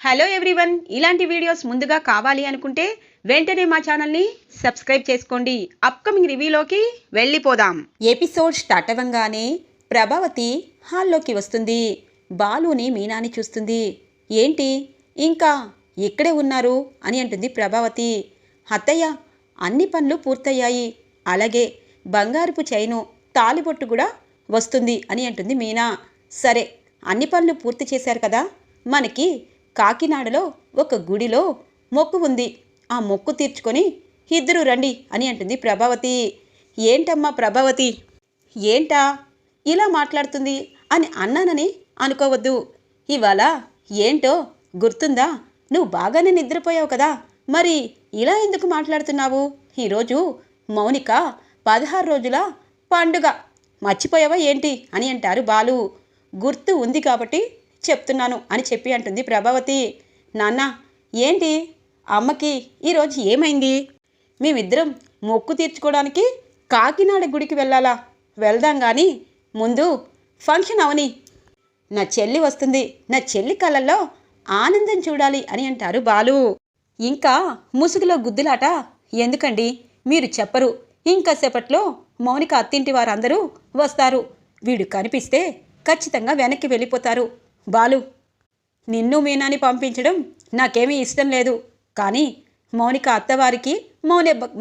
Hello everyone, ఇలాంటి videos ముందుగా కావాలి అనుకుంటే వెంటనే మా ఛానల్ని సబ్స్క్రైబ్ చేసుకోండి. అప్కమింగ్ రివ్యూలోకి వెళ్ళిపోదాం. ఎపిసోడ్ స్టార్ట్ అవ్వగానే ప్రభావతి హాల్లోకి వస్తుంది. బాలుని మీనాని చూస్తుంది. ఏంటి ఇంకా ఇక్కడే ఉన్నారు అని అంటుంది ప్రభావతి. అత్తయ్య, అన్ని పనులు పూర్తయ్యాయి, అలాగే బంగారపు చైను తాలిబొట్టు కూడా వస్తుంది అని అంటుంది మీనా. సరే, అన్ని పనులు పూర్తి చేశారు కదా, మనకి కాకినాడలో ఒక గుడిలో మొక్కు ఉంది, ఆ మొక్కు తీర్చుకొని ఇద్దరు రండి అని అంటుంది ప్రభావతి. ఏంటమ్మా ప్రభావతి, ఏంటా ఇలా మాట్లాడుతుంది అని అన్నానని అనుకోవద్దు. ఇవాళ ఏంటో గుర్తుందా? నువ్వు బాగానే నిద్రపోయావు కదా, మరి ఇలా ఎందుకు మాట్లాడుతున్నావు? ఈరోజు మౌనిక 16 రోజుల పండుగ, మర్చిపోయావా ఏంటి అని అంటారు బాలు. గుర్తు ఉంది కాబట్టి చెప్తున్నాను అని చెప్పి అంటుంది ప్రభావతి. నాన్న, ఏంటి అమ్మకి ఈరోజు ఏమైంది? మేమిద్దరం మొక్కు తీర్చుకోవడానికి కాకినాడ గుడికి వెళ్ళాలా? వెళ్దాం కానీ ముందు ఫంక్షన్ అవని, నా చెల్లి వస్తుంది, నా చెల్లి కళ్ళల్లో ఆనందం చూడాలి అని అంటారు బాలు. ఇంకా ముసుగులో గుద్దులాట ఎందుకండి, మీరు చెప్పరు. ఇంకాసేపట్లో మౌనిక అత్తింటి వారందరూ వస్తారు. వీడు కనిపిస్తే ఖచ్చితంగా వెనక్కి వెళ్ళిపోతారు. బాలు, నిన్ను మీనాని పంపించడం నాకేమీ ఇష్టం లేదు, కానీ మౌనిక అత్తవారికి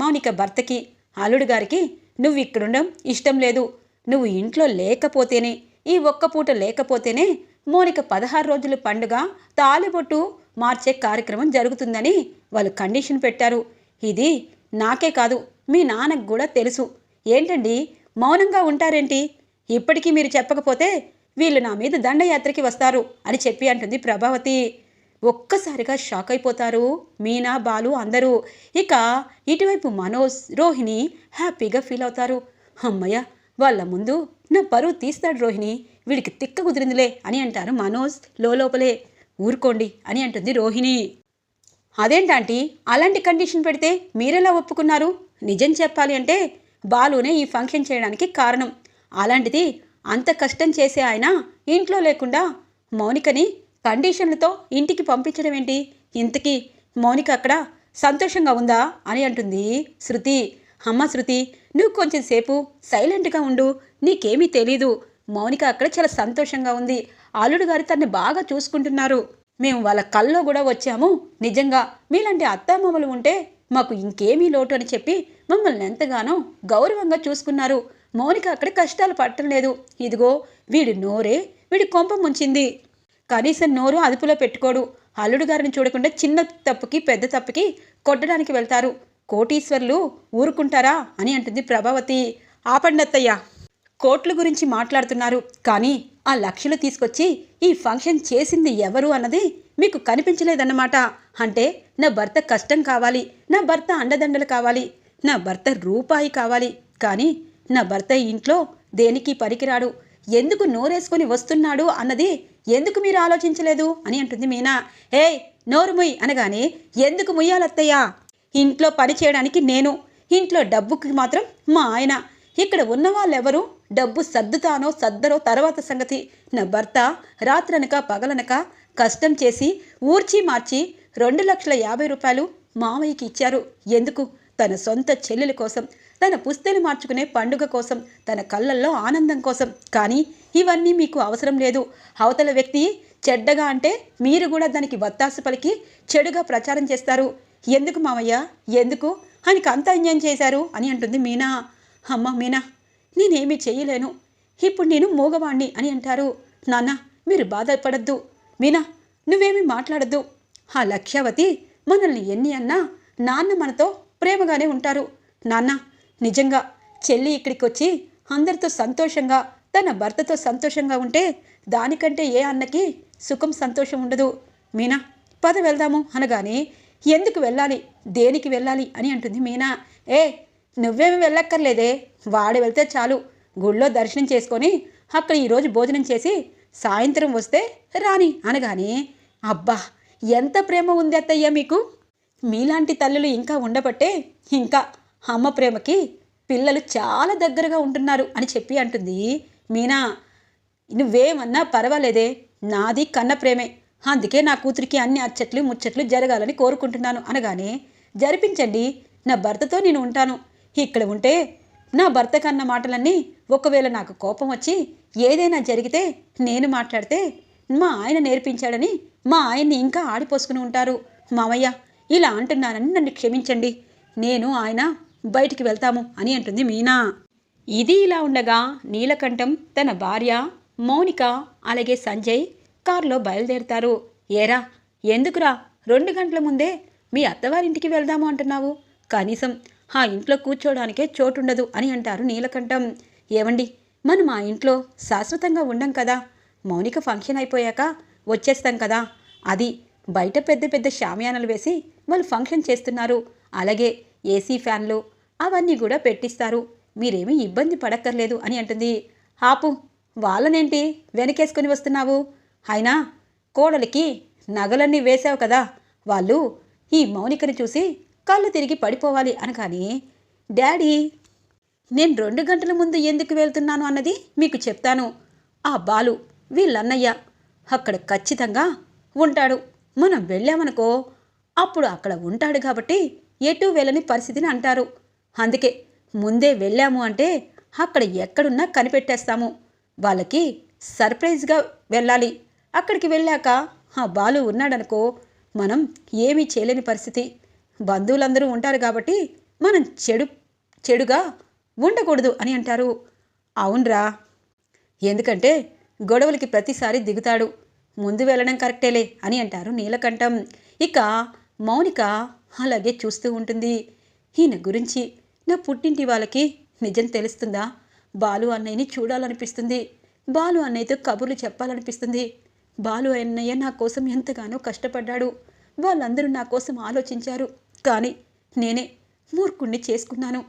మౌనిక భర్తకి అల్లుడు గారికి నువ్వు ఇక్కడుండడం ఇష్టం లేదు. నువ్వు ఇంట్లో లేకపోతేనే, ఈ ఒక్క పూట లేకపోతేనే మౌనిక 16 రోజుల పండుగ తాళిబొట్టు మార్చే కార్యక్రమం జరుగుతుందని వాళ్ళు కండిషన్ పెట్టారు. ఇది నాకే కాదు, మీ నాన్నకు కూడా తెలుసు. ఏంటండి మౌనంగా ఉంటారేంటి? ఇప్పటికీ మీరు చెప్పకపోతే వీళ్ళు నా మీద దండయాత్రకి వస్తారు అని చెప్పి అంటుంది ప్రభావతి. ఒక్కసారిగా షాక్ అయిపోతారు మీనా, బాలు అందరూ. ఇక ఇటువైపు మనోజ్, రోహిణి హ్యాపీగా ఫీల్ అవుతారు. అమ్మయ్య, వాళ్ళ ముందు నా పరువు తీస్తాడు రోహిణి, వీడికి తిక్క కుదిరిందిలే అని అంటారు మనోజ్ లోపలే. ఊరుకోండి అని అంటుంది రోహిణి. అదేంటంటీ, అలాంటి కండిషన్ పెడితే మీరెలా ఒప్పుకున్నారు? నిజం చెప్పాలి అంటే బాలునే ఈ ఫంక్షన్ చేయడానికి కారణం. అలాంటిది అంత కష్టం చేసే ఆయన ఇంట్లో లేకుండా మౌనికని కండిషన్లతో ఇంటికి పంపించడం ఏంటి? ఇంతకీ మౌనిక అక్కడ సంతోషంగా ఉందా అని అంటుంది శృతి. అమ్మ శృతి, నువ్వు కొంచెం సేపు సైలెంట్గా ఉండు, నీకేమీ తెలీదు. మౌనిక అక్కడ చాలా సంతోషంగా ఉంది. అల్లుడు గారు తనని బాగా చూసుకుంటున్నారు. మేము వాళ్ళ కల్లో కూడా వచ్చాము. నిజంగా మీలాంటి అత్తామామలు ఉంటే మాకు ఇంకేమీ లోటు అని చెప్పి మమ్మల్ని ఎంతగానో గౌరవంగా చూసుకున్నారు. మౌనిక అక్కడ కష్టాలు పట్టడం లేదు. ఇదిగో వీడి నోరే వీడి కొంప ముంచింది. కనీసం నోరు అదుపులో పెట్టుకోడు. అల్లుడు గారిని చూడకుండా చిన్న తప్పుకి పెద్ద తప్పుకి కొట్టడానికి వెళ్తారు. కోటీశ్వర్లు ఊరుకుంటారా అని అంటుంది ప్రభావతి. ఆపండత్తయ్య, కోట్ల గురించి మాట్లాడుతున్నారు, కానీ ఆ లక్షలు తీసుకొచ్చి ఈ ఫంక్షన్ చేసింది ఎవరు అన్నది మీకు కనిపించలేదన్నమాట. అంటే నా భర్త కష్టం కావాలి, నా భర్త అండదండలు కావాలి, నా భర్త రూపాయి కావాలి, కానీ నా భర్త ఇంట్లో దేనికి పనికిరాడు, ఎందుకు నోరేసుకొని వస్తున్నాడు అన్నది ఎందుకు మీరు ఆలోచించలేదు అని అంటుంది మీనా. ఏయ్, నోరు ముయ్ అనగానే, ఎందుకు ముయ్యాలత్తయ్యా? ఇంట్లో పని చేయడానికి నేను, ఇంట్లో డబ్బుకి మాత్రం మా ఆయన. ఇక్కడ ఉన్న వాళ్ళెవరు డబ్బు సర్దుతానో సర్దరో తర్వాత సంగతి. నా భర్త రాత్రనక పగలనక కష్టం చేసి ఊర్చి మార్చి 2,50,000 రూపాయలు మామయ్యకి ఇచ్చారు. ఎందుకు? తన సొంత చెల్లెల కోసం, తన పుస్తెలు మార్చుకునే పండుగ కోసం, తన కళ్ళల్లో ఆనందం కోసం. కానీ ఇవన్నీ మీకు అవసరం లేదు. అవతల వ్యక్తి చెడ్డగా అంటే మీరు కూడా దానికి వత్తాసు పలికి చెడుగా ప్రచారం చేస్తారు. ఎందుకు మామయ్య, ఎందుకు ఆయనకి అంత అన్యాయం చేశారు అని అంటుంది మీనా. అమ్మ మీనా, నేనేమీ చెయ్యలేను, ఇప్పుడు నేను మూగవాణ్ణి అని అంటారు. నాన్న, మీరు బాధపడద్దు. మీనా, నువ్వేమీ మాట్లాడద్దు. ఆ లక్ష్యావతి మనల్ని ఎన్ని అన్నా నాన్న మనతో ప్రేమగానే ఉంటారు. నాన్న, నిజంగా చెల్లి ఇక్కడికి వచ్చి అందరితో సంతోషంగా, తన భర్తతో సంతోషంగా ఉంటే దానికంటే ఏ అన్నకి సుఖం సంతోషం ఉండదు. మీనా, పద వెళ్దాము అనగానే, ఎందుకు వెళ్ళాలి, దేనికి వెళ్ళాలి అని అంటుంది మీనా. నువ్వేమి వెళ్ళక్కర్లేదే, వాడు వెళ్తే చాలు. గుళ్ళో దర్శనం చేసుకొని అక్కడ ఈరోజు భోజనం చేసి సాయంత్రం వస్తే రాని అనగానే, అబ్బా ఎంత ప్రేమ ఉంది అత్తయ్య మీకు. మీలాంటి తల్లులు ఇంకా ఉండబట్టే ఇంకా అమ్మ ప్రేమకి పిల్లలు చాలా దగ్గరగా ఉంటున్నారు అని చెప్పి అంటుంది మీనా. నువ్వేమన్నా పర్వాలేదే, నాది కన్న ప్రేమే. అందుకే నా కూతురికి అన్ని అచ్చట్లు ముచ్చట్లు జరగాలని కోరుకుంటున్నాను అనగానే, జరిపించండి, నా భర్తతో నేను ఉంటాను. ఇక్కడ ఉంటే నా భర్త కన్న మాటలన్నీ ఒకవేళ నాకు కోపం వచ్చి ఏదైనా జరిగితే నేను మాట్లాడితే మా ఆయన నేర్పించాడని మా ఆయన్ని ఇంకా ఆడిపోసుకుని ఉంటారు. మామయ్య, ఇలా అంటున్నానని నన్ను క్షమించండి. నేను ఆయన బయటికి వెళ్తాము అని అంటుంది మీనా. ఇది ఇలా ఉండగా నీలకంఠం, తన భార్య మౌనిక, అలాగే సంజయ్ కారులో బయలుదేరుతారు. ఏరా, ఎందుకురా 2 గంటల ముందే మీ అత్తవారింటికి వెళ్దాము అంటున్నావు? కనీసం ఆ ఇంట్లో కూర్చోడానికే చోటుండదు అని అంటారు నీలకంఠం. ఏవండి, మనం ఆ ఇంట్లో శాశ్వతంగా ఉండం కదా. మౌనిక ఫంక్షన్ అయిపోయాక వచ్చేస్తాం కదా. అది బయట పెద్ద పెద్ద షామియానాలు వేసి వాళ్ళు ఫంక్షన్ చేస్తున్నారు. అలాగే ఏసీ ఫ్యాన్లు అవన్నీ కూడా పెట్టిస్తారు. మీరేమీ ఇబ్బంది పడక్కర్లేదు అని అంటుంది. ఆపు, వాళ్ళనేంటి వెనకేసుకొని వస్తున్నావు? అయినా కోడలికి నగలన్నీ వేశావు కదా, వాళ్ళు ఈ మౌనికని చూసి కళ్ళు తిరిగి పడిపోవాలి అనగాని, డాడీ, నేను 2 గంటల ముందు ఎందుకు వెళ్తున్నాను అన్నది మీకు చెప్తాను. ఆ బాలు వీళ్ళన్నయ్య అక్కడ ఖచ్చితంగా ఉంటాడు. మనం వెళ్ళామనుకో, అప్పుడు అక్కడ ఉంటాడు కాబట్టి ఎటు వెళ్ళని పరిస్థితిని అంటారు. అందుకే ముందే వెళ్ళాము అంటే అక్కడ ఎక్కడున్నా కనిపెట్టేస్తాము. వాళ్ళకి సర్ప్రైజ్గా వెళ్ళాలి. అక్కడికి వెళ్ళాక ఆ బాలు ఉన్నాడనుకో, మనం ఏమీ చేయలేని పరిస్థితి. బంధువులందరూ ఉంటారు కాబట్టి మనం చెడుగా ఉండకూడదు అని అంటారు. అవునరా, ఎందుకంటే గొడవలకి ప్రతిసారి దిగుతాడు. ముందు వెళ్ళడం కరెక్టేలే అని అంటారు నీలకంఠం. ఇక మౌనిక అలాగే చూస్తూ ఉంటుంది. ఈయన గురించి నా పుట్టింటి వాళ్ళకి నిజం తెలుస్తుందా? బాలు అన్నయ్యని చూడాలనిపిస్తుంది. బాలు అన్నయ్యతో కబుర్లు చెప్పాలనిపిస్తుంది. బాలు అన్నయ్య నా కోసం ఎంతగానో కష్టపడ్డాడు. వాళ్ళందరూ నా కోసం ఆలోచించారు. కానీ నేనే మూర్ఖుణ్ణి చేసుకున్నాను.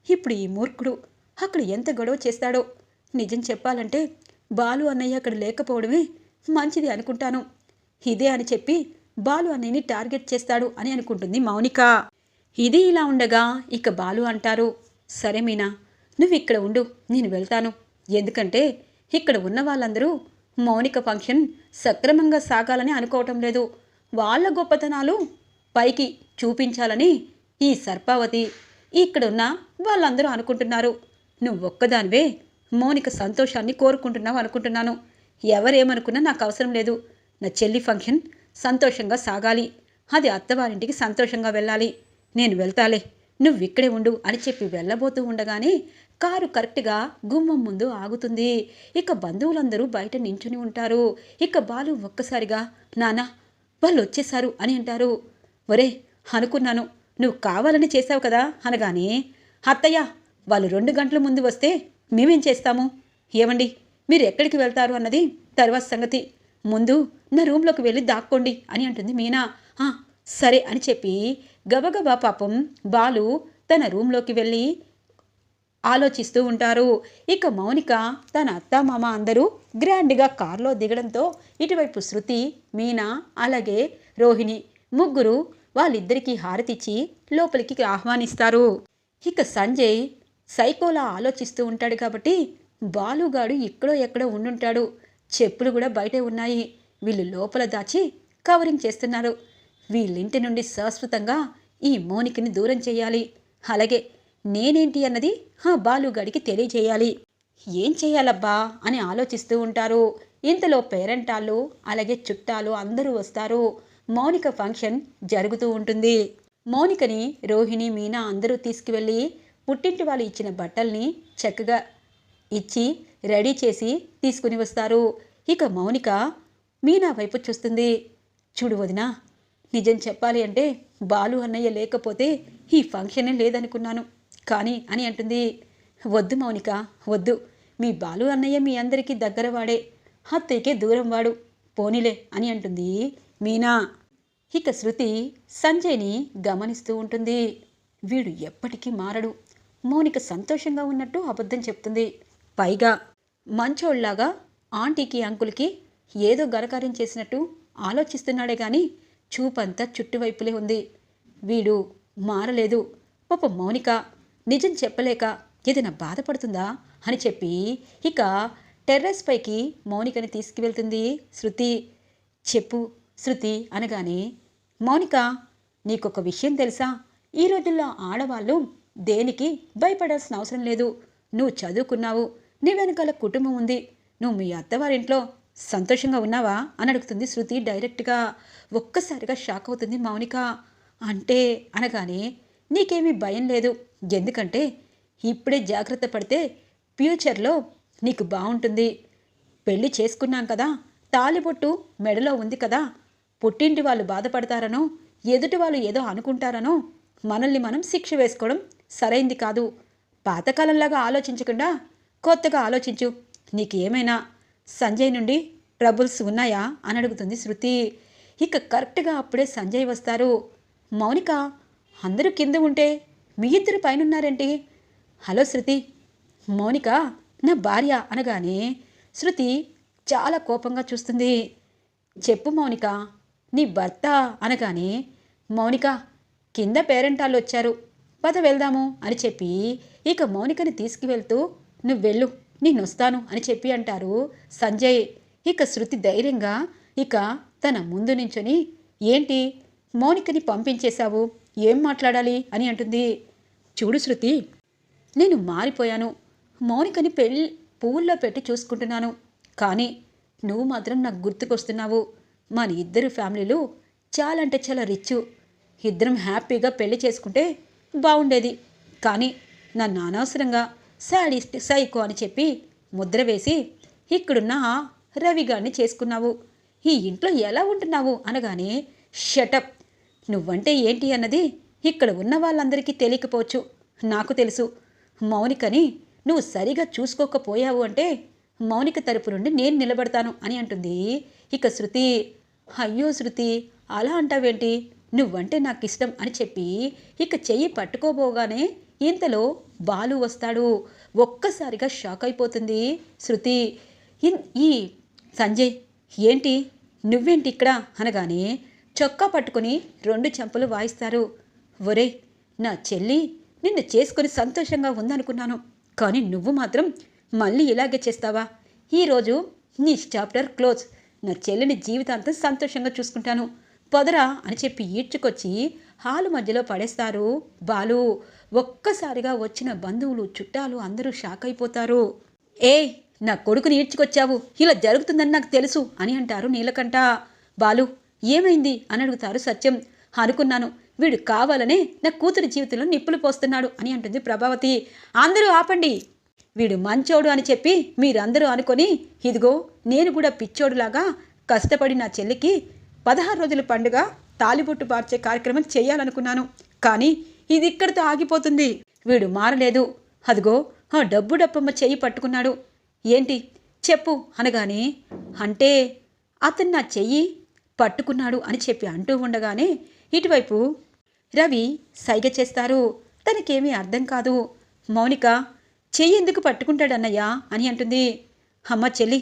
ఇప్పుడు ఈ మూర్ఖుడు అక్కడ ఎంత గొడవ చేస్తాడో. నిజం చెప్పాలంటే బాలు అన్నయ్య అక్కడ లేకపోవడమే మంచిది అనుకుంటాను. ఇదే అని చెప్పి బాలు అన్నయ్యని టార్గెట్ చేస్తాడు అని అనుకుంటుంది మౌనిక. ఇది ఇలా ఉండగా ఇక బాలు అంటారు, సరే మీనా, నువ్వు ఇక్కడ ఉండు, నేను వెళ్తాను. ఎందుకంటే ఇక్కడ ఉన్న వాళ్ళందరూ మౌనిక ఫంక్షన్ సక్రమంగా సాగాలని అనుకోవటం లేదు. వాళ్ళ గొప్పతనాలు పైకి చూపించాలని ఈ సర్పావతి ఇక్కడున్న వాళ్ళందరూ అనుకుంటున్నారు. నువ్వొక్కదానివే మౌనిక సంతోషాన్ని కోరుకుంటున్నావు అనుకుంటున్నాను. ఎవరేమనుకున్నా నాకు అవసరం లేదు. నా చెల్లి ఫంక్షన్ సంతోషంగా సాగాలి. అది అత్తవారింటికి సంతోషంగా వెళ్ళాలి. నేను వెళ్తాలే, నువ్విక్కడే ఉండు అని చెప్పి వెళ్ళబోతూ ఉండగానే కారు కరెక్ట్గా గుమ్మం ముందు ఆగుతుంది. ఇక బంధువులందరూ బయట నించుని ఉంటారు. ఇక బాలు ఒక్కసారిగా, నానా, వాళ్ళు వచ్చేశారు అని అంటారు. ఒరే, అనుకున్నాను, నువ్వు కావాలని చేశావు కదా అనగానే, అత్తయ్య, వాళ్ళు 2 గంటల ముందు వస్తే మేమేం చేస్తాము? ఏమండి, మీరు ఎక్కడికి వెళ్తారు అన్నది తర్వాత సంగతి. ముందు నా రూమ్లోకి వెళ్ళి దాక్కోండి అని అంటుంది మీనా. సరే అని చెప్పి గబగబా పాపం బాలు తన రూమ్లోకి వెళ్ళి ఆలోచిస్తూ ఉంటారు. ఇక మౌనిక, తన అత్తామామ అందరూ గ్రాండ్గా కారులో దిగడంతో ఇటువైపు శృతి, మీనా, అలాగే రోహిణి ముగ్గురు వాళ్ళిద్దరికీ హారతిచ్చి లోపలికి ఆహ్వానిస్తారు. ఇక సంజయ్ సైకోలా ఆలోచిస్తూ ఉంటాడు కాబట్టి బాలుగాడు ఇక్కడో ఎక్కడో ఉండుంటాడు. చెప్పులు కూడా బయటే ఉన్నాయి. వీళ్ళు లోపల దాచి కవరింగ్ చేస్తున్నారు. వీళ్ళింటి నుండి శాశ్వతంగా ఈ మౌనికని దూరం చేయాలి. అలాగే నేనేంటి అన్నది ఆ బాలుగాడికి తెలియజేయాలి. ఏం చేయాలబ్బా అని ఆలోచిస్తూ ఉంటారు. ఇంతలో పేరెంటాళ్ళు అలాగే చుట్టాలు అందరూ వస్తారు. మౌనిక ఫంక్షన్ జరుగుతూ ఉంటుంది. మౌనికని రోహిణి, మీనా అందరూ తీసుకువెళ్ళి పుట్టింటి వాళ్ళు ఇచ్చిన బట్టల్ని చక్కగా ఇచ్చి రెడీ చేసి తీసుకుని వస్తారు. ఇక మౌనిక మీనా వైపు చూస్తుంది. చూడు వదినా, నిజం చెప్పాలి అంటే బాలు అన్నయ్య లేకపోతే ఈ ఫంక్షనే లేదనుకున్నాను కానీ అని అంటుంది. వద్దు మౌనిక, వద్దు. మీ బాలు అన్నయ్య మీ అందరికీ దగ్గరవాడే, అత్తయ్యకే దూరం వాడు, పోనీలే అని అంటుంది మీనా. ఇక శృతి సంజయ్ని గమనిస్తూ ఉంటుంది. వీడు ఎప్పటికీ మారడు. మౌనిక సంతోషంగా ఉన్నట్టు అబద్ధం చెప్తుంది. పైగా మంచోళ్లాగా ఆంటీకి అంకుల్కి ఏదో ఘనకార్యం చేసినట్టు ఆలోచిస్తున్నాడే గాని చూపంతా చుట్టువైపులే ఉంది. వీడు మారలేదు. పాప మౌనిక నిజం చెప్పలేక ఏదైనా బాధపడుతుందా అని చెప్పి ఇక టెర్రస్ పైకి మౌనికని తీసుకువెళ్తుంది శృతి. చెప్పు, శృతి అనగానే, మౌనిక నీకొక విషయం తెలుసా? ఈ రోజుల్లో ఆడవాళ్ళు దేనికి భయపడాల్సిన అవసరం లేదు. నువ్వు చదువుకున్నావు, నీ వెనకాల కుటుంబం ఉంది, నువ్వు మీ అత్తవారింట్లో సంతోషంగా ఉన్నావా అని అడుగుతుంది శృతి డైరెక్ట్గా. ఒక్కసారిగా షాక్ అవుతుంది మౌనిక. అంటే అనగానే, నీకేమీ భయం లేదు, ఎందుకంటే ఇప్పుడే జాగ్రత్త పడితే ఫ్యూచర్లో నీకు బాగుంటుంది. పెళ్లి చేసుకున్నాం కదా, తాలిబొట్టు మెడలో ఉంది కదా, పుట్టింటి వాళ్ళు బాధపడతారనో ఎదుటి వాళ్ళు ఏదో అనుకుంటారనో మనల్ని మనం శిక్ష వేసుకోవడం సరైంది కాదు. పాతకాలంలాగా ఆలోచించకుండా కొత్తగా ఆలోచించు. నీకు ఏమైనా సంజయ్ నుండి ట్రబుల్స్ ఉన్నాయా అని అడుగుతుంది శృతి. ఇక కరెక్ట్గా అప్పుడే సంజయ్ వస్తారు. మౌనిక, అందరూ కింద ఉంటే మీ ఇద్దరు పైనున్నారేంటి? హలో శృతి, మౌనిక నా భార్య అనగానే శృతి చాలా కోపంగా చూస్తుంది. చెప్పు మౌనిక, నీ భర్త అనగానే, మౌనిక కింద పేరెంటాళ్ళు వచ్చారు, పద వెళ్దాము అని చెప్పి ఇక మౌనికని తీసుకువెళ్తూ, నువ్వు వెళ్ళు నేనొస్తాను అని చెప్పి అంటారు సంజయ్. ఇక శృతి ధైర్యంగా ఇక తన ముందు నించొని, ఏంటి మౌనికని పంపించేశావు, ఏం మాట్లాడాలి అని అంటుంది. చూడు శృతి, నేను మారిపోయాను, మౌనికని పువ్వుల్లో పెట్టి చూసుకుంటున్నాను, కానీ నువ్వు మాత్రం నాకు గుర్తుకొస్తున్నావు. మన ఇద్దరు ఫ్యామిలీలు చాలా అంటే చాలా రిచ్, ఇద్దరం హ్యాపీగా పెళ్లి చేసుకుంటే బాగుండేది, కానీ నన్ను అనవసరంగా సాడిస్ట్ సైకో అని చెప్పి ముద్ర వేసి ఇక్కడున్న రవిగాడిని చేసుకున్నావు. ఈ ఇంట్లో ఎలా ఉంటున్నావు అనగానే, షటప్, నువ్వంటే ఏంటి అన్నది ఇక్కడ ఉన్న వాళ్ళందరికీ తెలియకపోవచ్చు, నాకు తెలుసు. మౌనికని నువ్వు సరిగా చూసుకోకపోయావు అంటే మౌనిక తరపు నుండి నేను నిలబడతాను అని అంటుంది ఇక శృతి. అయ్యో శృతి, అలా అంటావేంటి, నువ్వంటే నాకు ఇష్టం అని చెప్పి ఇక చెయ్యి పట్టుకోబోగానే ఇంతలో బాలు వస్తాడు. ఒక్కసారిగా షాక్ అయిపోతుంది శృతి. ఈ సంజయ్, ఏంటి నువ్వేంటి ఇక్కడ అనగానే చొక్కా పట్టుకుని 2 చెంపలు వాయిస్తారు. ఒరే, నా చెల్లి నిన్ను చేసుకొని సంతోషంగా ఉందనుకున్నాను, కానీ నువ్వు మాత్రం మళ్ళీ ఇలాగే చేస్తావా? ఈరోజు నీ చాప్టర్ క్లోజ్, నా చెల్లిని జీవితాంతం సంతోషంగా చూసుకుంటాను, పొదరా అని చెప్పి ఈడ్చుకొచ్చి హాలు మధ్యలో పడేస్తారు బాలు. ఒక్కసారిగా వచ్చిన బంధువులు చుట్టాలు అందరూ షాక్ అయిపోతారు. ఏ, నా కొడుకుని ఈడ్చుకొచ్చావు, ఇలా జరుగుతుందని నాకు తెలుసు అని అంటారు నీలకంఠ. బాలు, ఏమైంది అని అడుగుతారు సత్యం. అనుకున్నాను, వీడు కావాలనే నా కూతురి జీవితంలో నిప్పులు పోస్తున్నాడు అని అంటుంది ప్రభావతి. అందరూ ఆపండి, వీడు మంచోడు అని చెప్పి మీరందరూ అనుకొని, ఇదిగో నేను కూడా పిచ్చోడులాగా కష్టపడి నా చెల్లికి 16 రోజుల పండుగ తాలిబొట్టు పార్చే కార్యక్రమం చేయాలనుకున్నాను, కానీ ఇది ఇక్కడితో ఆగిపోతుంది. వీడు మారలేదు, అదిగో ఆ డబ్బమ్మ చెయ్యి పట్టుకున్నాడు, ఏంటి చెప్పు అనగానే, అంటే అతను నా చెయ్యి పట్టుకున్నాడు అని చెప్పి అంటూ ఉండగానే ఇటువైపు రవి సైగ చేస్తారు. తనకేమీ అర్థం కాదు. మౌనిక, చెయ్యి ఎందుకు పట్టుకుంటాడన్నయ్యా అని అంటుంది. అమ్మ చెల్లి,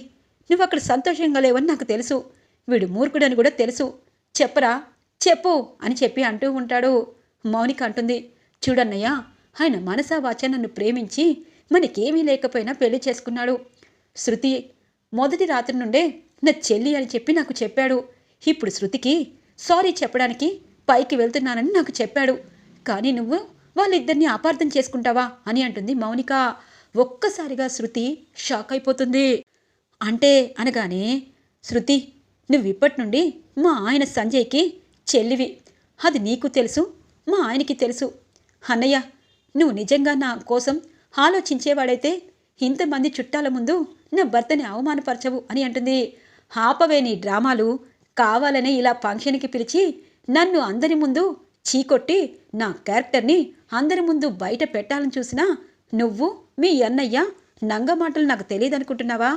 నువ్వు అక్కడ సంతోషంగా లేవని నాకు తెలుసు, వీడు మూర్ఖుడని కూడా తెలుసు, చెప్పరా చెప్పు అని చెప్పి అంటూ ఉంటాడు. మౌనిక అంటుంది, చూడన్నయ్య, ఆయన మనసా వాచ నన్ను ప్రేమించి మనకేమీ లేకపోయినా పెళ్లి చేసుకున్నాడు. శృతి మొదటి రాత్రి నుండే నా చెల్లి అని చెప్పి నాకు చెప్పాడు. ఇప్పుడు శృతికి సారీ చెప్పడానికి పైకి వెళ్తున్నానని నాకు చెప్పాడు, కానీ నువ్వు వాళ్ళిద్దరిని అపార్థం చేసుకుంటావా అని అంటుంది మౌనిక. ఒక్కసారిగా శృతి షాక్ అయిపోతుంది. అంటే అనగానే, శృతి, నువ్వు ఇప్పటి నుండి మా ఆయన సంజయ్కి చెల్లివి, అది నీకు తెలుసు, మా ఆయనకి తెలుసు. అన్నయ్య, నువ్వు నిజంగా నా కోసం ఆలోచించేవాడైతే ఇంతమంది చుట్టాల ముందు నా భర్తని అవమానపరచవు అని అంటుంది. ఆపవే నీ డ్రామాలు, కావాలనే ఇలా ఫంక్షన్కి పిలిచి నన్ను అందరి ముందు చీకొట్టి నా క్యారెక్టర్ని అందరి ముందు బయట పెట్టాలని చూసినా నువ్వు మీ అన్నయ్య నంగ మాటలు నాకు తెలియదనుకుంటున్నావా?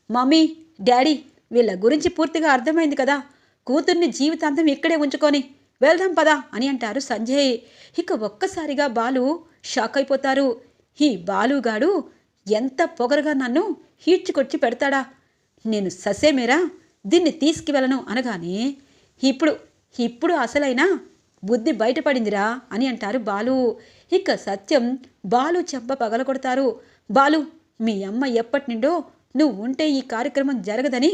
మమ్మీ, డాడీ, వీళ్ళ గురించి పూర్తిగా అర్థమైంది కదా, కూతుర్ని జీవితాంతం ఇక్కడే ఉంచుకొని వెళ్దాం పదా అని అంటారు సంజయ్. ఇక ఒక్కసారిగా బాలు షాక్ అయిపోతారు. ఈ బాలుగాడు ఎంత పొగరుగా నన్ను హీడ్చుకొచ్చి పెడతాడా, నేను ససేమేరా దీన్ని తీసుకువెళ్ళను అనగానే, ఇప్పుడు అసలైన బుద్ధి బయటపడిందిరా అని అంటారు బాలు. ఇక సత్యం బాలు చెంప పగలగొడతారు. బాలు, మీ అమ్మ ఎప్పటి నుండో నువ్వు ఉంటే ఈ కార్యక్రమం జరగదని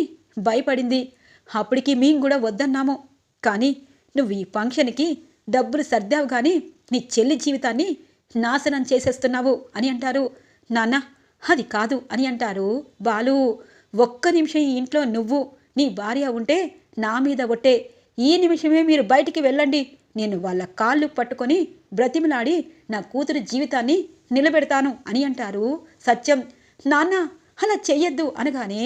భయపడింది, అప్పటికి మేము కూడా వద్దన్నాము. కానీ నువ్వు ఈ ఫంక్షన్కి డబ్బులు సర్దావు కానీ నీ చెల్లి జీవితాన్ని నాశనం చేసేస్తున్నావు అని అంటారు. నాన్న అది కాదు అని అంటారు బాలు. ఒక్క నిమిషం ఈ ఇంట్లో నువ్వు నీ భార్య ఉంటే నా మీద ఒట్టే. ఈ నిమిషమే మీరు బయటికి వెళ్ళండి. నేను వాళ్ళ కాళ్ళు పట్టుకొని బ్రతిమలాడి నా కూతురు జీవితాన్ని నిలబెడతాను అని అంటారు సత్యం. నాన్న అలా చెయ్యొద్దు అనగానే,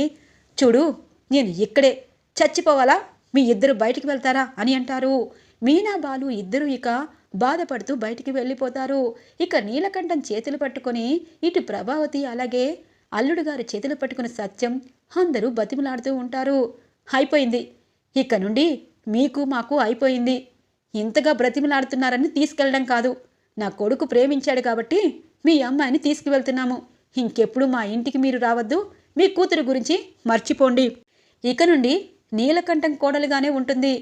చూడు నేను ఇక్కడే చచ్చిపోవాలా, మీ ఇద్దరు బయటికి వెళ్తారా అని అంటారు. మీనా బాలు ఇద్దరు ఇక బాధపడుతూ బయటికి వెళ్ళిపోతారు. ఇక నీలకంఠం చేతులు పట్టుకొని ఇటు ప్రభావతి అలాగే అల్లుడు గారి చేతులు పట్టుకుని సత్యం అందరూ బతిమలాడుతూ ఉంటారు. అయిపోయింది, ఇక నుండి మీకు మాకు అయిపోయింది. ఇంతగా బ్రతిమలాడుతున్నారని తీసుకెళ్ళడం కాదు. నా కొడుకు ప్రేమించాడు కాబట్టి మీ అమ్మాయిని తీసుకువెళ్తున్నాము. ఇంకెప్పుడు మా ఇంటికి మీరు రావద్దు. మీ కూతురు గురించి మర్చిపోండి. ఇక నుండి నీలకంఠం కోడలుగానే ఉంటుంది.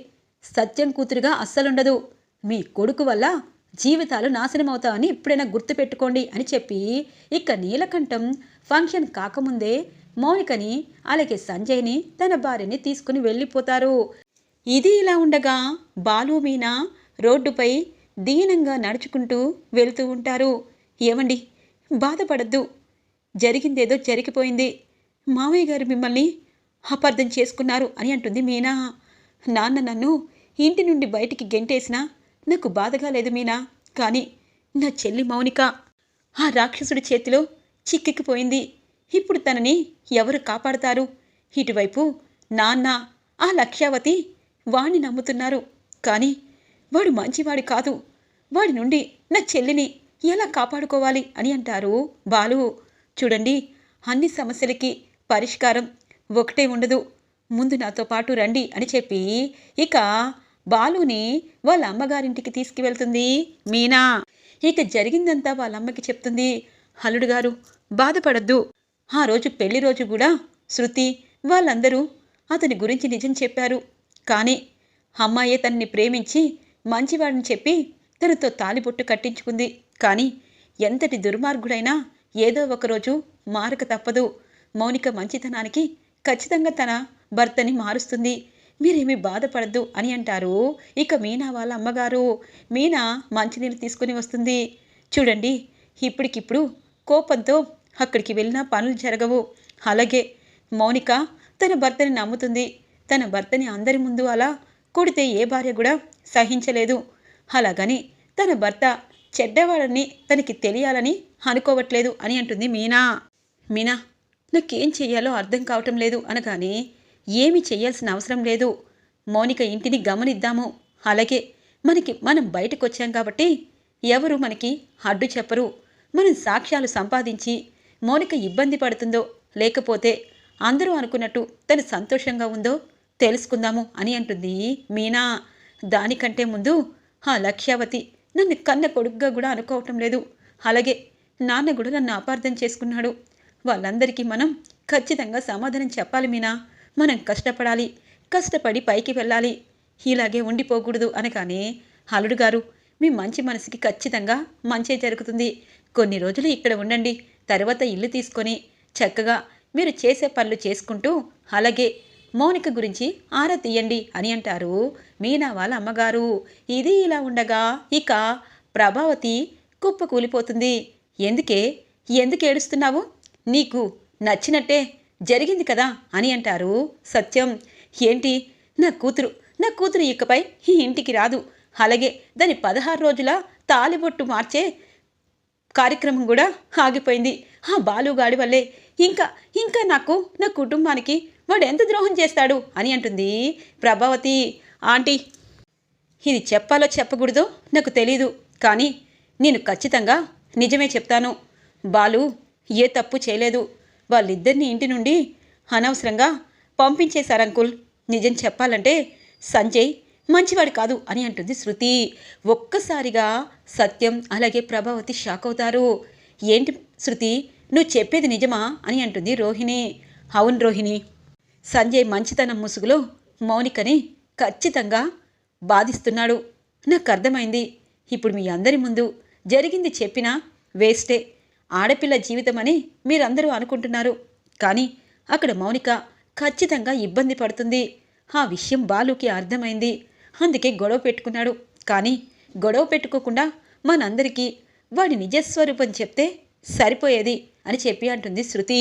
సత్యం కూతురుగా అస్సలుండదు. మీ కొడుకు వల్ల జీవితాలు నాశనమవుతామని ఇప్పుడైనా గుర్తుపెట్టుకోండి అని చెప్పి ఇక నీలకంఠం ఫంక్షన్ కాకముందే మౌనికని అలాగే సంజయ్ని తన భార్యని తీసుకుని వెళ్ళిపోతారు. ఇది ఇలా ఉండగా బాలు మీనా రోడ్డుపై దీనంగా నడుచుకుంటూ వెళుతూ ఉంటారు. ఏమండి, బాధపడద్దు. జరిగిందేదో జరిగిపోయింది. మామయ్య గారు మిమ్మల్ని అపార్థం చేసుకున్నారు అని అంటుంది మీనా. నాన్న నన్ను ఇంటి నుండి బయటికి గెంటేసినా నాకు బాధగా లేదు మీనా. కానీ నా చెల్లి మౌనిక ఆ రాక్షసుడి చేతిలో చిక్కిపోయింది. ఇప్పుడు తనని ఎవరు కాపాడతారు? ఇటువైపు నాన్న ఆ లక్ష్యావతి వాణ్ణి నమ్ముతున్నారు. కానీ వాడు మంచివాడు కాదు. వాడి నుండి నా చెల్లిని ఎలా కాపాడుకోవాలి అని అంటారు బాలు. చూడండి, అన్ని సమస్యలకి పరిష్కారం ఒకటే ఉండదు. ముందు నాతో పాటు రండి అని చెప్పి ఇక బాలుని వాళ్ళ అమ్మగారింటికి తీసుకువెళ్తుంది మీనా. ఇక జరిగిందంతా వాళ్ళ అమ్మకి చెప్తుంది. అల్లుడు గారు బాధపడద్దు. ఆ రోజు పెళ్లి రోజు కూడా శృతి వాళ్ళందరూ అతని గురించి నిజం చెప్పారు. కానీ అమ్మాయే తనని ప్రేమించి మంచివాడిని చెప్పి తనతో తాలిబొట్టు కట్టించుకుంది. కానీ ఎంతటి దుర్మార్గుడైనా ఏదో ఒకరోజు మారక తప్పదు. మౌనిక మంచితనానికి ఖచ్చితంగా తన భర్తని మారుస్తుంది. మీరేమీ బాధపడద్దు అని అంటారు ఇక మీనా వాళ్ళ అమ్మగారు. మీనా మంచినీళ్ళు తీసుకుని వస్తుంది. చూడండి, ఇప్పటికిప్పుడు కోపంతో అక్కడికి వెళ్ళినా పనులు జరగవు. అలాగే మౌనిక తన భర్తని నమ్ముతుంది. తన భర్తని అందరి ముందు అలా కొడితే ఏ భార్య కూడా సహించలేదు. అలాగని తన భర్త చెడ్డవాడని తనకి తెలియాలని అనుకోవట్లేదు అని అంటుంది మీనా. మీనా, నాకేం చెయ్యాలో అర్థం కావటం లేదు అనగానే, ఏమి చెయ్యాల్సిన అవసరం లేదు. మౌనిక ఇంటిని గమనిద్దాము. అలాగే మనం బయటకు వచ్చాం కాబట్టి ఎవరు మనకి అడ్డు చెప్పరు. మనం సాక్ష్యాలు సంపాదించి మౌనిక ఇబ్బంది పడుతుందో లేకపోతే అందరూ అనుకున్నట్టు తను సంతోషంగా ఉందో తెలుసుకుందాము అని అంటుంది మీనా. దానికంటే ముందు ఆ లక్ష్యావతి నన్ను కన్న కొడుకుగా కూడా అనుకోవటం లేదు. అలాగే నాన్న కూడా నన్ను అపార్థం చేసుకున్నాడు. వాళ్ళందరికీ మనం ఖచ్చితంగా సమాధానం చెప్పాలి మీనా. మనం కష్టపడాలి, కష్టపడి పైకి వెళ్ళాలి. ఇలాగే ఉండిపోకూడదు అనగానే, అల్లుడు గారు మీ మంచి మనసుకి ఖచ్చితంగా మంచే జరుగుతుంది. కొన్ని రోజులు ఇక్కడ ఉండండి. తర్వాత ఇల్లు తీసుకొని చక్కగా మీరు చేసే పనులు చేసుకుంటూ అలాగే మౌనిక గురించి ఆరా తీయండి అని అంటారు మీనా వాళ్ళ అమ్మగారు. ఇది ఇలా ఉండగా ఇక ప్రభావతి కుప్ప కూలిపోతుంది. ఎందుకు ఏడుస్తున్నావు? నీకు నచ్చినట్టే జరిగింది కదా అని అంటారు సత్యం. ఏంటి, నా కూతురు ఇకపై ఈ ఇంటికి రాదు. అలాగే దాని 16 రోజుల తాలిబొట్టు మార్చే కార్యక్రమం కూడా ఆగిపోయింది. ఆ బాలుగాడి వల్లే. ఇంకా నాకు నా కుటుంబానికి వాడు ఎంత ద్రోహం చేస్తాడు అని అంటుంది ప్రభావతి. ఆంటీ, ఇది చెప్పాలో చెప్పకూడదో నాకు తెలీదు. కానీ నేను ఖచ్చితంగా నిజమే చెప్తాను. బాలు ఏ తప్పు చేయలేదు. వాళ్ళిద్దరిని ఇంటి నుండి అనవసరంగా పంపించేశారు అంకుల్. నిజం చెప్పాలంటే సంజయ్ మంచివాడు కాదు అని అంటుంది శృతి. ఒక్కసారిగా సత్యం అలాగే ప్రభావతి షాక్ అవుతారు. ఏంటి శృతి, నువ్వు చెప్పేది నిజమా అని అంటుంది రోహిణి. అవును రోహిణి, సంజయ్ మంచితనం ముసుగులో మౌనికని ఖచ్చితంగా బాధిస్తున్నాడు. నాకు అర్థమైంది. ఇప్పుడు మీ అందరి ముందు జరిగింది చెప్పినా వేస్టే. ఆడపిల్ల జీవితం అని మీరందరూ అనుకుంటున్నారు. కానీ అక్కడ మౌనిక ఖచ్చితంగా ఇబ్బంది పడుతుంది. ఆ విషయం బాలుకి అర్థమైంది. అందుకే గొడవ పెట్టుకున్నాడు. కానీ గొడవ పెట్టుకోకుండా మనందరికీ వాడి నిజస్వరూపం చెప్తే సరిపోయేది అని చెప్పి అంటుంది శృతి.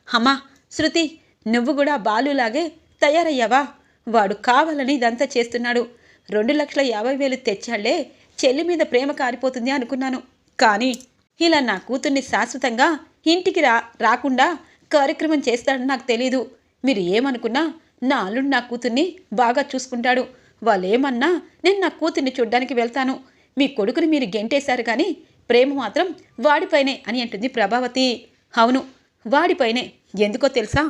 అమ్మా శృతి, నువ్వు కూడా బాలులాగే తయారయ్యావా? వాడు కావాలని ఇదంతా చేస్తున్నాడు. 2,50,000 తెచ్చాళ్లే, చెల్లి మీద ప్రేమ కారిపోతుంది అనుకున్నాను. కానీ ఇలా నా కూతుర్ని శాశ్వతంగా ఇంటికి రాకుండా కార్యక్రమం చేస్తాడని నాకు తెలీదు. మీరు ఏమనుకున్నా నా అల్లుడు నా కూతుర్ని బాగా చూసుకుంటాడు. వాళ్ళేమన్నా నేను నా కూతుర్ని చూడ్డానికి వెళ్తాను. మీ కొడుకుని మీరు గెంటేశారు కానీ ప్రేమ మాత్రం వాడిపైనే అని అంటుంది ప్రభావతి. అవును, వాడిపైనే. ఎందుకో తెలుసా?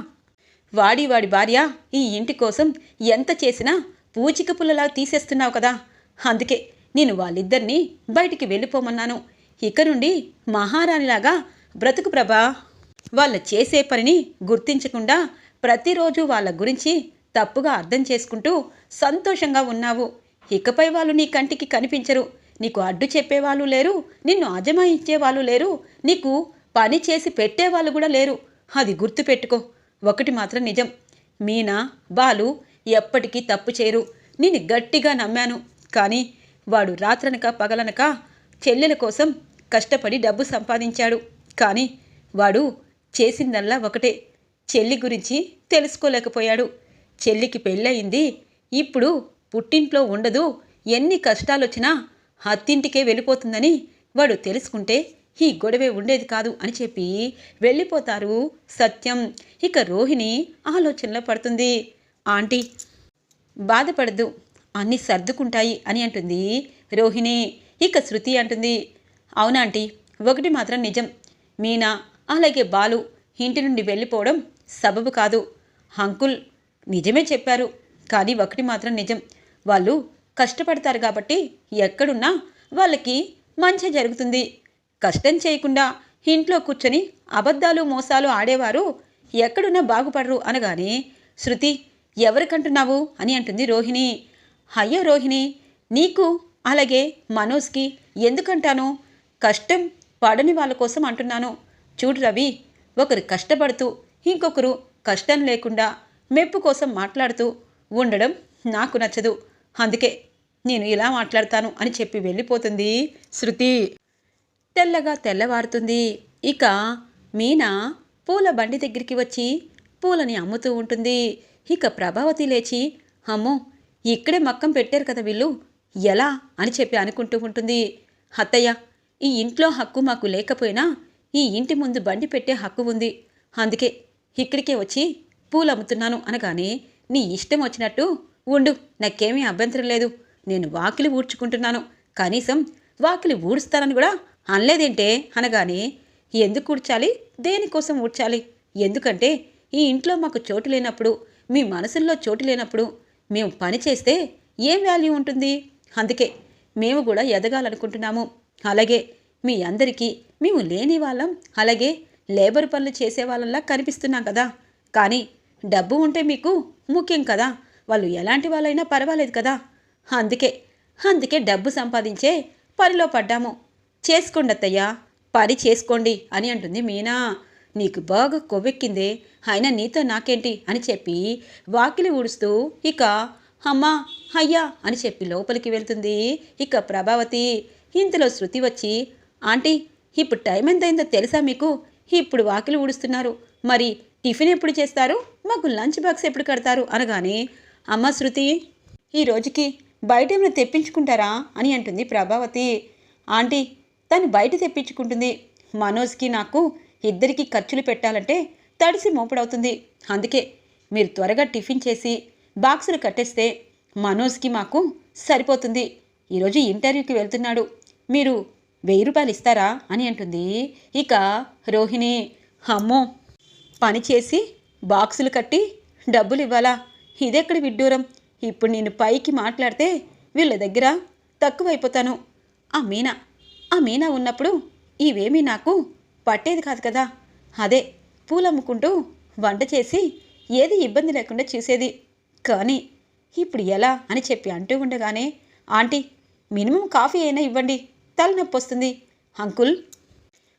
వాడి భార్య ఈ ఇంటి కోసం ఎంత చేసినా పూచిక పుల్లలా తీసేస్తున్నావు కదా. అందుకే నేను వాళ్ళిద్దరినీ బయటికి వెళ్ళిపోమన్నాను. ఇక నుండి మహారాణిలాగా బ్రతుకు ప్రభా. వాళ్ళ చేసే పనిని గుర్తించకుండా ప్రతిరోజు వాళ్ళ గురించి తప్పుగా అర్థం చేసుకుంటూ సంతోషంగా ఉన్నావు. ఇకపై వాళ్ళు నీ కంటికి కనిపించరు. నీకు అడ్డు చెప్పేవాళ్ళు లేరు, నిన్ను అజమాయించేవాళ్ళు లేరు, నీకు పని చేసి పెట్టేవాళ్ళు కూడా లేరు. అది గుర్తుపెట్టుకో. ఒకటి మాత్రం నిజం, మీనా బాలు ఎప్పటికీ తప్పు చేయరు. నేను గట్టిగా నమ్మాను. కానీ వాడు రాత్రనక పగలనక చెల్లెల కోసం కష్టపడి డబ్బు సంపాదించాడు. కానీ వాడు చేసిందల్లా ఒకటే, చెల్లి గురించి తెలుసుకోలేకపోయాడు. చెల్లికి పెళ్ళయింది, ఇప్పుడు పుట్టింట్లో ఉండదు, ఎన్ని కష్టాలొచ్చినా అత్తింటికే వెళ్ళిపోతుందని వాడు తెలుసుకుంటే ఈ గొడవే ఉండేది కాదు అని చెప్పి వెళ్ళిపోతారు సత్యం. ఇక రోహిణి ఆలోచనలో పడుతుంది. ఆంటీ బాధపడద్దు, అన్నీ సర్దుకుంటాయి అని అంటుంది రోహిణి. ఇక శృతి అంటుంది, అవునాంటీ, ఒకటి మాత్రం నిజం, మీనా అలాగే బాలు ఇంటి నుండి వెళ్ళిపోవడం సబబు కాదు. అంకుల్ నిజమే చెప్పారు. కానీ ఒకటి మాత్రం నిజం, వాళ్ళు కష్టపడతారు కాబట్టి ఎక్కడున్నా వాళ్ళకి మంచి జరుగుతుంది. కష్టం చేయకుండా ఇంట్లో కూర్చొని అబద్ధాలు మోసాలు ఆడేవారు ఎక్కడున్నా బాగుపడరు అనగానే శృతి, ఎవరికంటున్నావు అని అంటుంది రోహిణి. అయ్యో రోహిణి, నీకు అలాగే మనోజ్కి ఎందుకంటాను? కష్టం పడని వాళ్ళ కోసం అంటున్నాను. చూడు రవి, ఒకరు కష్టపడుతూ ఇంకొకరు కష్టం లేకుండా మెప్పు కోసం మాట్లాడుతూ ఉండడం నాకు నచ్చదు. అందుకే నేను ఇలా మాట్లాడతాను అని చెప్పి వెళ్ళిపోతుంది శృతి. తెల్లగా తెల్లవారుతుంది. ఇక మీనా పూల బండి దగ్గరికి వచ్చి పూలని అమ్ముతూ ఉంటుంది. ఇక ప్రభావతి లేచి, అమ్మో ఇక్కడే మక్కం పెట్టారు కదా వీళ్ళు, ఎలా అని చెప్పి అనుకుంటూ ఉంటుంది. అత్తయ్య, ఈ ఇంట్లో హక్కు మాకు లేకపోయినా ఈ ఇంటి ముందు బండి పెట్టే హక్కు ఉంది. అందుకే ఇక్కడికే వచ్చి పూలు అమ్ముతున్నాను అనగానే, నీ ఇష్టం వచ్చినట్టు ఉండు, నాకేమీ అభ్యంతరం లేదు. నేను వాకిలి ఊడ్చుకుంటున్నాను, కనీసం వాకిలి ఊడుస్తానని కూడా అనలేదేంటే అనగానే, ఎందుకు ఊడ్చాలి, దేనికోసం ఊడ్చాలి? ఎందుకంటే ఈ ఇంట్లో మాకు చోటు లేనప్పుడు, మీ మనసుల్లో చోటు లేనప్పుడు మేము పని చేస్తే ఏం వాల్యూ ఉంటుంది? అందుకే మేము కూడా ఎదగాలనుకుంటున్నాము. అలాగే మీ అందరికీ మేము లేని వాళ్ళం, అలాగే లేబర్ పనులు చేసేవాళ్ళంలా కనిపిస్తున్నాం కదా. కానీ డబ్బు ఉంటే మీకు ముఖ్యం కదా. వాళ్ళు ఎలాంటి వాళ్ళైనా పర్వాలేదు కదా. అందుకే డబ్బు సంపాదించే పనిలో పడ్డాము. చేసుకోండి అత్తయ్య, పని చేసుకోండి అని అంటుంది మీనా. నీకు బాగా కొవ్వెక్కిందే, అయినా నీతో నాకేంటి అని చెప్పి వాకిలి ఊడుస్తూ ఇక అమ్మా అయ్యా అని చెప్పి లోపలికి వెళ్తుంది ఇక ప్రభావతి. ఇంతలో శృతి వచ్చి, ఆంటీ ఇప్పుడు టైం ఎంతైందో తెలుసా మీకు? ఇప్పుడు వాకిలి ఊడుస్తున్నారు, మరి టిఫిన్ ఎప్పుడు చేస్తారు, మాకు లంచ్ బాక్స్ ఎప్పుడు కడతారు అనగానే, అమ్మ శృతి, ఈ రోజుకి బయట ఏమైనా తెప్పించుకుంటారా అని అంటుంది ప్రభావతి. ఆంటీ తను బయట తెప్పించుకుంటుంది, మనోజ్కి నాకు ఇద్దరికి ఖర్చులు పెట్టాలంటే తడిసి మోపుడవుతుంది. అందుకే మీరు త్వరగా టిఫిన్ చేసి బాక్సులు కట్టేస్తే మనోజ్కి మాకు సరిపోతుంది. ఈరోజు ఇంటర్వ్యూకి వెళ్తున్నాడు, మీరు 1000 రూపాయలు ఇస్తారా అని అంటుంది ఇక రోహిణి. అమ్మో, పని చేసి బాక్సులు కట్టి డబ్బులు ఇవ్వాలా? ఇదెక్కడి విడ్డూరం. ఇప్పుడు నేను పైకి మాట్లాడితే వీళ్ళ దగ్గర తక్కువైపోతాను. ఆ మీనా ఉన్నప్పుడు ఇవేమీ నాకు పట్టేది కాదు కదా. అదే పూలమ్ముకుంటూ వంట చేసి ఏది ఇబ్బంది లేకుండా చూసేది. కానీ ఇప్పుడు ఎలా అని చెప్పి అంటూ ఉండగానే, ఆంటీ మినిమం కాఫీ అయినా ఇవ్వండి, తలనొప్పి వస్తుంది. అంకుల్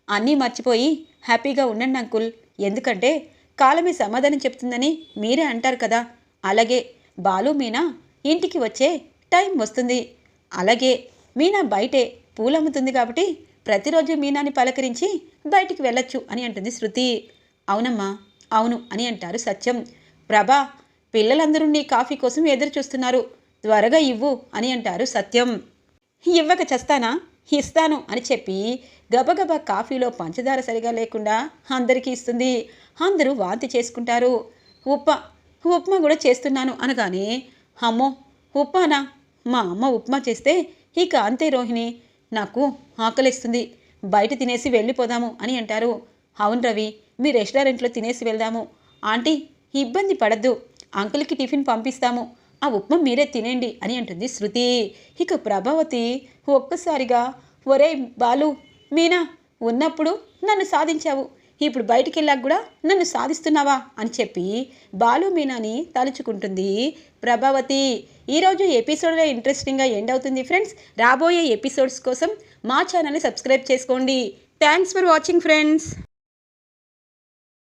అన్నీ మర్చిపోయి హ్యాపీగా ఉండండి అంకుల్, ఎందుకంటే కాలమే సమాధానం చెప్తుందని మీరే అంటారు కదా. అలాగే బాలు మీనా ఇంటికి వచ్చే టైం వస్తుంది. అలాగే మీనా బయటే పూలమ్ముతుంది కాబట్టి ప్రతిరోజు మీనాని పలకరించి బయటికి వెళ్ళొచ్చు అని అంటుంది శృతి. అవునమ్మా అవును అని అంటారు సత్యం. ప్రభా, పిల్లలందరూ నీ కాఫీ కోసం ఎదురు చూస్తున్నారు, త్వరగా ఇవ్వు అని అంటారు సత్యం. ఇవ్వక చస్తానా, ఇస్తాను అని చెప్పి గబగబా కాఫీలో పంచదార సరిగా లేకుండా అందరికీ ఇస్తుంది. అందరూ వాంతి చేసుకుంటారు. ఉప్మా కూడా చేస్తున్నాను అనగానే, అమ్మో ఉప్మానా, మా అమ్మ ఉప్మా చేస్తే ఇక అంతే రోహిణి, నాకు ఆకలిస్తుంది, బయట తినేసి వెళ్ళిపోదాము అని అంటారు. అవును రవి, మీ రెస్టారెంట్లో తినేసి వెళ్దాము. ఆంటీ ఇబ్బంది పడద్దు, అంకుల్కి టిఫిన్ పంపిస్తాము, ఆ ఉప్మా మీరే తినేయండి అని అంటుంది శృతి. ఇక ప్రభావతి ఒక్కసారిగా, ఒరే బాలు, మీనా ఉన్నప్పుడు నన్ను సాధించావు, ఇప్పుడు బయటికి వెళ్ళాక కూడా నన్ను సాధిస్తున్నావా అని చెప్పి బాలు మీనాని తలుచుకుంటుంది ప్రభావతి. ఈరోజు ఎపిసోడ్లో ఇంట్రెస్టింగ్గా ఎండ్ అవుతుంది ఫ్రెండ్స్. రాబోయే ఎపిసోడ్స్ కోసం మా ఛానల్ని సబ్స్క్రైబ్ చేసుకోండి. Thanks for watching friends.